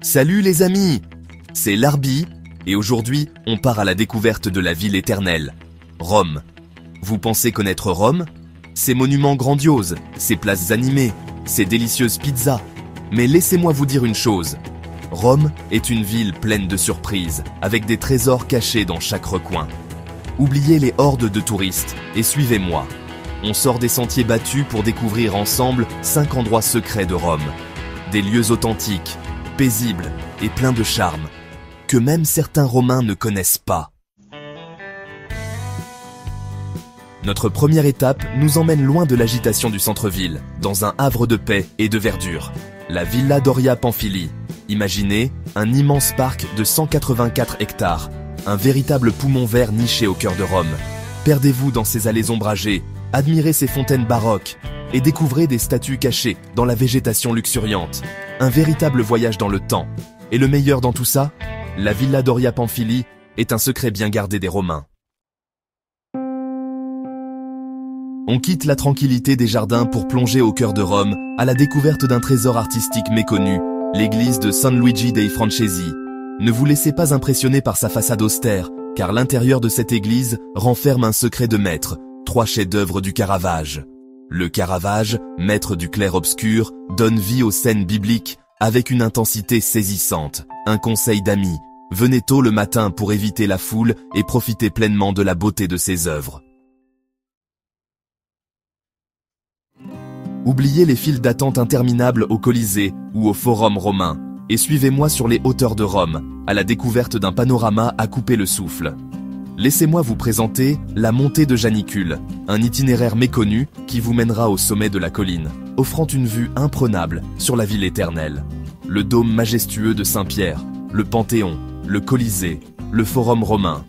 Salut les amis, c'est Larbi, et aujourd'hui, on part à la découverte de la ville éternelle, Rome. Vous pensez connaître Rome? Ses monuments grandioses, ses places animées, ses délicieuses pizzas. Mais laissez-moi vous dire une chose, Rome est une ville pleine de surprises, avec des trésors cachés dans chaque recoin. Oubliez les hordes de touristes et suivez-moi. On sort des sentiers battus pour découvrir ensemble 5 endroits secrets de Rome. Des lieux authentiques, paisibles et pleins de charme, que même certains Romains ne connaissent pas. Notre première étape nous emmène loin de l'agitation du centre-ville, dans un havre de paix et de verdure, la Villa Doria Pamphili. Imaginez un immense parc de 184 hectares, un véritable poumon vert niché au cœur de Rome. Perdez-vous dans ses allées ombragées, admirez ses fontaines baroques et découvrez des statues cachées dans la végétation luxuriante. Un véritable voyage dans le temps. Et le meilleur dans tout ça, la Villa Doria Pamphili est un secret bien gardé des Romains. On quitte la tranquillité des jardins pour plonger au cœur de Rome, à la découverte d'un trésor artistique méconnu, l'église de San Luigi dei Francesi. Ne vous laissez pas impressionner par sa façade austère, car l'intérieur de cette église renferme un secret de maître, 3 chefs-d'œuvre du Caravage. Le Caravage, maître du clair-obscur, donne vie aux scènes bibliques avec une intensité saisissante. Un conseil d'amis, venez tôt le matin pour éviter la foule et profiter pleinement de la beauté de ses œuvres. Oubliez les files d'attente interminables au Colisée ou au Forum romain et suivez-moi sur les hauteurs de Rome, à la découverte d'un panorama à couper le souffle. Laissez-moi vous présenter la montée de Janicule, un itinéraire méconnu qui vous mènera au sommet de la colline, offrant une vue imprenable sur la ville éternelle. Le dôme majestueux de Saint-Pierre, le Panthéon, le Colisée, le Forum romain.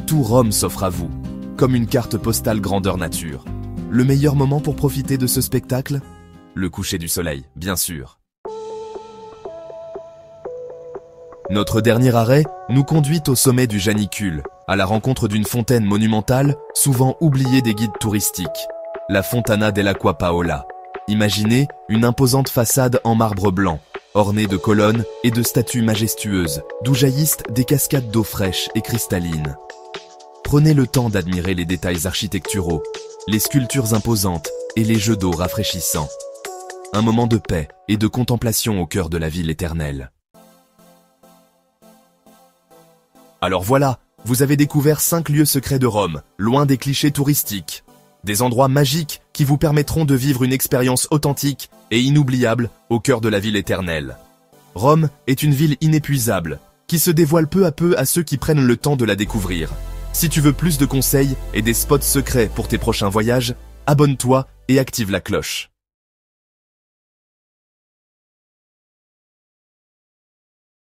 Tout Rome s'offre à vous, comme une carte postale grandeur nature. Le meilleur moment pour profiter de ce spectacle? Le coucher du soleil, bien sûr. Notre dernier arrêt nous conduit au sommet du Janicule, à la rencontre d'une fontaine monumentale, souvent oubliée des guides touristiques, la Fontana dell'Acqua Paola. Imaginez une imposante façade en marbre blanc, ornée de colonnes et de statues majestueuses, d'où jaillissent des cascades d'eau fraîche et cristalline. Prenez le temps d'admirer les détails architecturaux, les sculptures imposantes et les jeux d'eau rafraîchissants. Un moment de paix et de contemplation au cœur de la ville éternelle. Alors voilà, vous avez découvert 5 lieux secrets de Rome, loin des clichés touristiques. Des endroits magiques qui vous permettront de vivre une expérience authentique et inoubliable au cœur de la ville éternelle. Rome est une ville inépuisable, qui se dévoile peu à peu à ceux qui prennent le temps de la découvrir. Si tu veux plus de conseils et des spots secrets pour tes prochains voyages, abonne-toi et active la cloche.